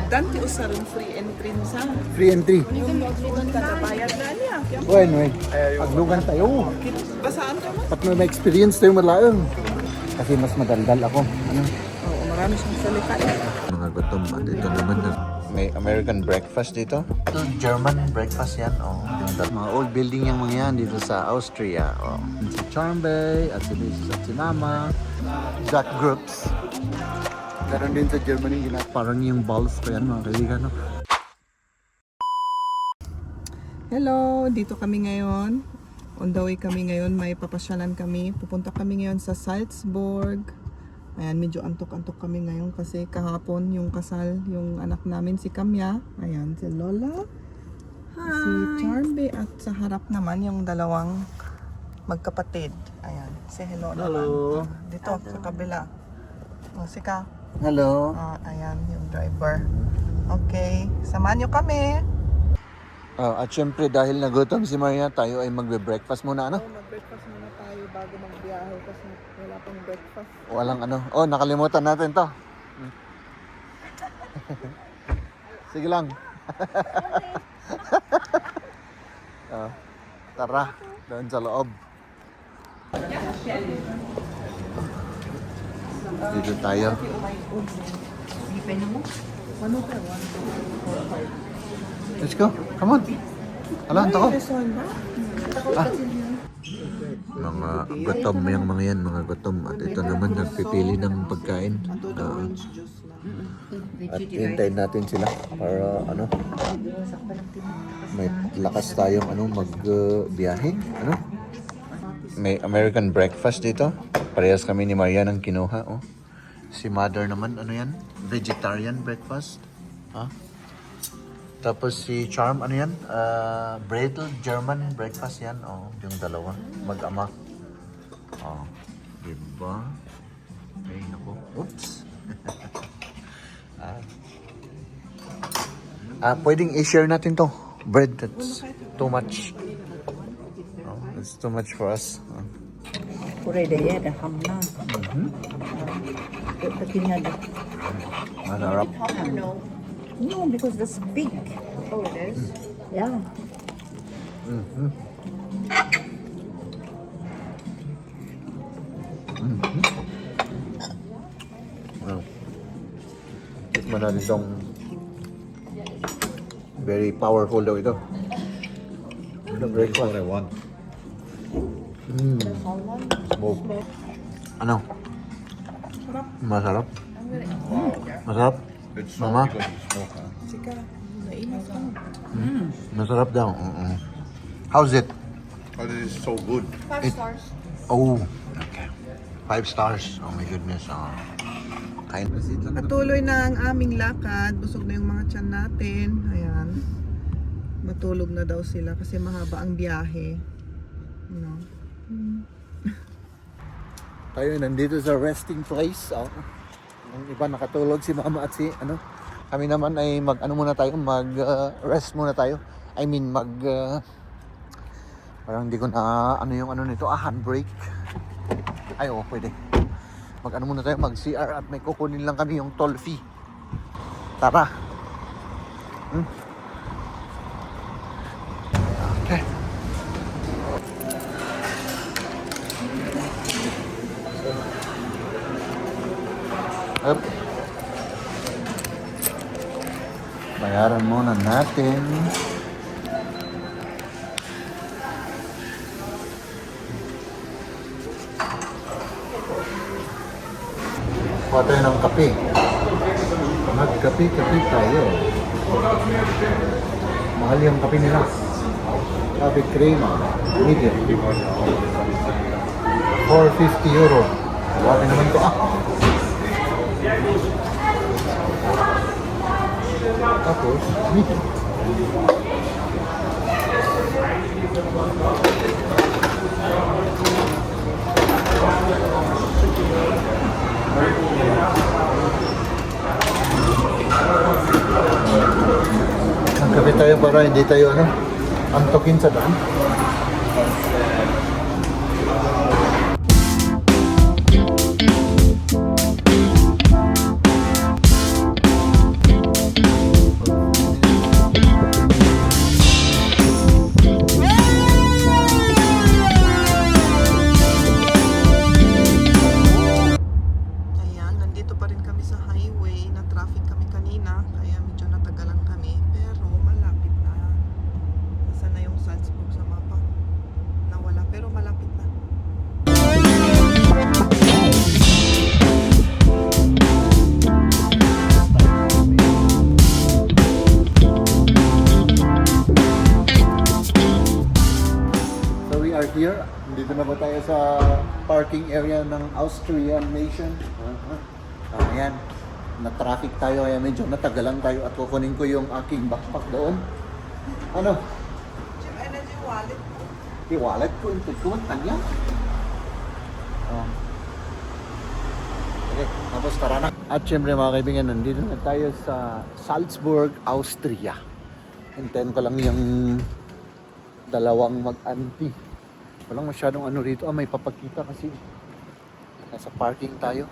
Dante usaron free entry sa. Free entry. Yung maglugan ka na bayad na niya. Bueno, paglugan tayo. Basaan ka mo? Pat may experience tayo malaang. Kasi mas madaldal ako. Ano? Oo, marami siyang salita eh. Mga gutom at ito naman na. May American breakfast dito. Ito, German breakfast yan. Oh, mga old building yung mga yan dito sa Austria. Oh. Si Charmbay at si Mrs. at si Mama. That groups. Ganon din sa Germany. Parang yung balls ko yan mga kaibigan. No? Hello, dito kami ngayon. On the way kami ngayon, may papasyalan kami. Pupunta kami ngayon sa Salzburg. Ayan, medyo antok-antok kami ngayon kasi kahapon yung kasal, yung anak namin si Kamya. Ayan, si Lola. Hi. Si Charmbe at sa harap naman yung dalawang magkapatid. Ayan, si Hello naman. Hello. Dito, sa kabila. O, si Ka. Hello. Ayan, yung driver. Okay, samahan nyo kami. At syempre dahil nagutom si Maria, tayo ay magbe-breakfast muna, ano? Mag-breakfast muna tayo bago magbiyahe kasi wala pang breakfast. Walang ano. Oh, nakalimutan natin to. Sige lang. Tara, doon sa loob. Dito tayo. Let's go. Come on. Alam, ako. Mga gutom yung mga yan, mga gutom. At ito naman, nagpipili ng pagkain. At hintayin natin sila para ano, may lakas tayong ano, magbiyahe. Ano? May American breakfast dito. Parehas kami ni Maria ng kinuha. Oh. Si Mother naman, ano yan? Vegetarian breakfast. Ha? Tapos si Charm, ano yan? Bredel German breakfast yan. Oh, yung dalawa. Mag-ama. Oh, diba? Ay, naku. Oops. Pwedeng i-share natin to. Bread, that's too much. Oh, it's too much for us. Oh. Masarap. No, because that's big. Oh, it is? Yeah. Mm-hmm. Wow. Tikman natin itong very powerful daw ito. The breakfast. What I want. Smoke. Ano? Masarap. Masarap. It's Mama? because you smoke, huh? Sika, mainit ka. Masarap daw. How's it? Oh, this is so good. 5 stars. Oh, okay. 5 stars. Oh my goodness. Kain. Patuloy na ang aming lakad. Busog na yung mga tiyan natin. Ayan. Matulog na daw sila kasi mahaba ang biyahe. No. Tayo nandito sa resting place. Oh. Ang iba nakatulog si Mama at si ano. Kami naman ay muna tayo, rest muna tayo. I mean parang hindi ko na ano yung ano nito, handbrake. Ay pwede. Muna tayo, mag-CR at may kukunin lang kami yung toll fee. Tara. Okay. Up. Bayaran muna natin. Kuha tayo ng kape. Magkape-kape tayo. Mahal yung kape nila. Cafe crema. Medium. 450 euro. Wala naman ito. Tapos, medium. Magkape tayo para hindi tayo antokin sa daan. Dito na ba tayo sa parking area ng Austrian Nation? Ayan. Na-traffic tayo, kaya medyo natagalan tayo at kukunin ko yung aking backpack doon. Ano? Energy wallet. Yung wallet ko, ito ko, tanya. Okay, tapos tara na. At syempre mga kaibigan, nandito na tayo sa Salzburg, Austria. Hintayin ko lang yung dalawang mag-anti. Walang masyadong ano rito. May papakita kasi nasa parking tayo.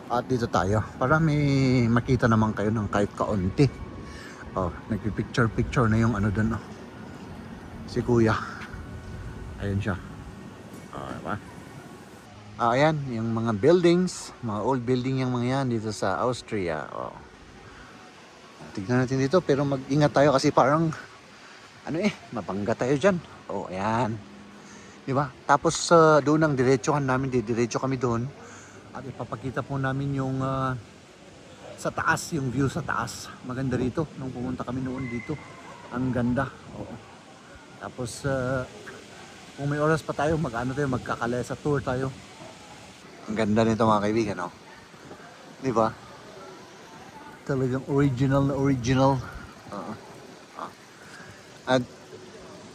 At dito tayo. Para may makita naman kayo ng kahit kaunti. Nagpipicture-picture na yung ano dun. Si Kuya. Ayun siya. Diba? Ayan, yung mga buildings. Mga old building yung mga yan dito sa Austria. Tignan natin dito. Pero mag-ingat tayo kasi parang mabangga tayo dyan. Ayan. Diba? Tapos doon ang diretsuhan namin, diretso kami doon. At ipapakita po namin yung sa taas, yung view sa taas. Maganda rito. Nung pumunta kami noon dito, ang ganda. Tapos kung may oras pa tayo, magkakalaya sa tour tayo. Ang ganda nito mga kaibigan, diba? Talagang original na original. At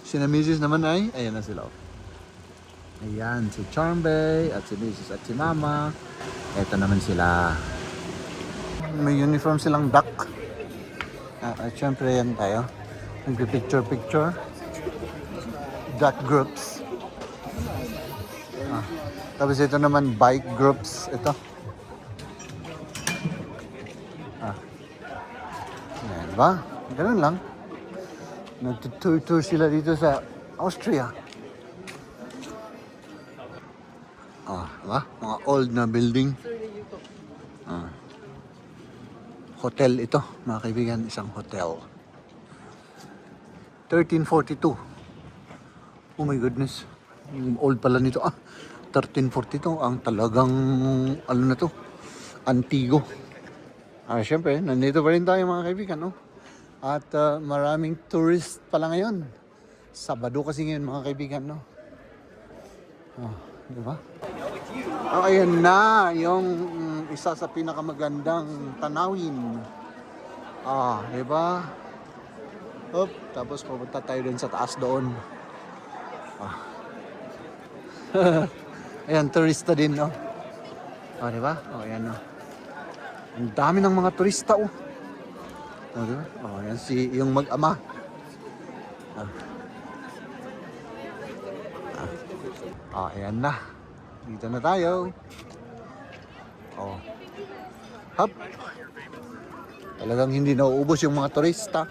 si Mrs. naman ay, ayan na sila. Ayan, si Charmbay at si Mrs. at si Mama. Ito naman sila. May uniform silang duck. At syempre yan tayo. Nagpipicture-picture. Duck groups. Tapos ito naman bike groups. Ito. Ayan ba? Ganun lang. Nag-tour sila dito sa Austria. Diba? Mga old na building. Hotel ito, mga kaibigan, isang hotel. 1342. Oh my goodness. Yung old pala nito. 1342 ang talagang ano na to? Antigo. Syempre, nandito pa rin tayo mga kaibigan, At maraming tourist pala ngayon. Sabado kasi ngayon mga kaibigan, diba? Ayan na, yung isa sa pinakamagandang tanawin. Diba? Tapos pupunta tayo dun sa taas doon. Ayan, turista din, diba? Ayan, Ang dami ng mga turista, diba? Ayan yung mag-ama. Ayan na. Dito na tayo. Hop. Talagang hindi nauubos yung mga turista.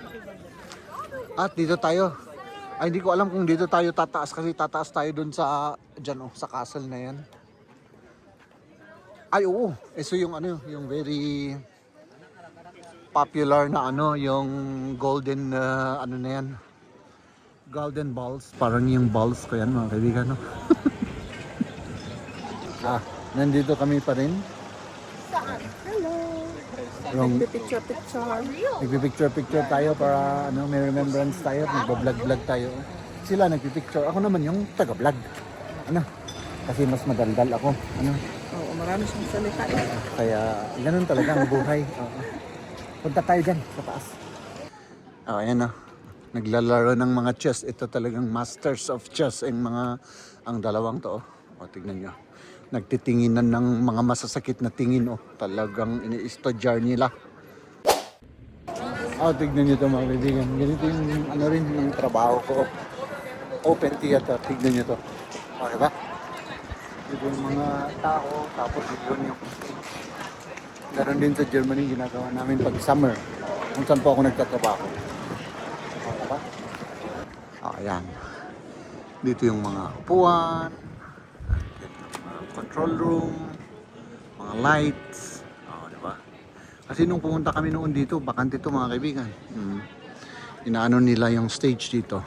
At dito tayo. Ay, hindi ko alam kung dito tayo tataas kasi tataas tayo dun sa dyan, sa castle na yan. Ay, oo. So yung yung very popular na yung golden na yan. Golden balls. Parang yung balls ko yan mga kaibigan, nandito kami pa rin. Saan? Hello. Nagpipicture tayo para may remembrance tayo, nagbablog tayo. Sila nagpipicture. Ako naman yung taga-vlog. Kasi mas madaldal ako. Marami siyang salita. Kaya ganun talaga ang buhay. Punta tayo dyan sa taas. Ayan naglalaro ng mga chess. Ito talagang masters of chess ang dalawang to. Tignan nyo. Nagtitinginan ng mga masasakit na tingin. Talagang ini-studyar nila. Tignan nyo ito mga kaibigan. Ganito yung rin yung trabaho ko. Open theater. Tignan nyo ito. Diba? Ito yung mga tao. Tapos ito yung ganon din sa Germany ginagawa namin pag summer. Kung saan po ako nagtatrabaho. Diba? Ayan. Dito yung mga upuan. Control room, mga lights, diba? Kasi nung pumunta kami noon dito, bakante ito mga kaibigan. Inaano nila yung stage dito.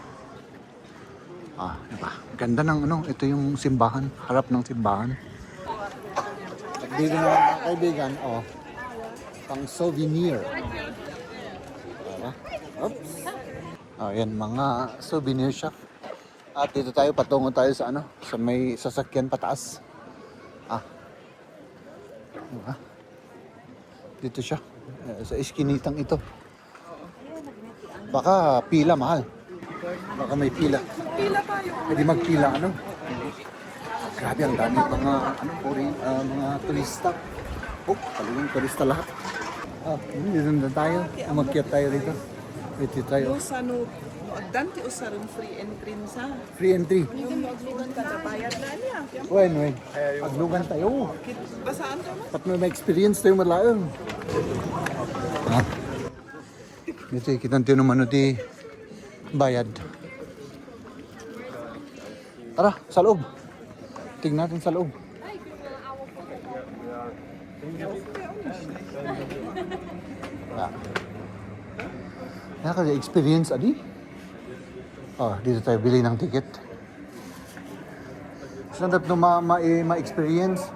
Diba? Ganda ng ito yung simbahan, harap ng simbahan. At dito na mga kaibigan, pang souvenir. Diba? Oops. Ayan, mga souvenir shop. At dito tayo, patungo tayo sa ano, sa may sasakyan pataas. Diba? Dito siya, sa iskinitang ito. Baka pila, mahal. Baka may pila. Pila tayo. Pwede magpila, ano? Grabe, ang dami mga, mga turista. Oh, talagang turista lahat. Dito na tayo. Umakyat tayo rito. Dito tayo. Sano, dante usaron free entry sa. Free entry. Yung maglugan ka na bayad na niya. When? Paglugan tayo. Basaan ka mo? Pat may experience tayo malaang. Dito, kitang tayo naman di bayad. Tara, sa loob. Tingnan natin sa loob. Nakaka-experience, adi? Dito tayo bili ng ticket. Saan dapat ma-experience?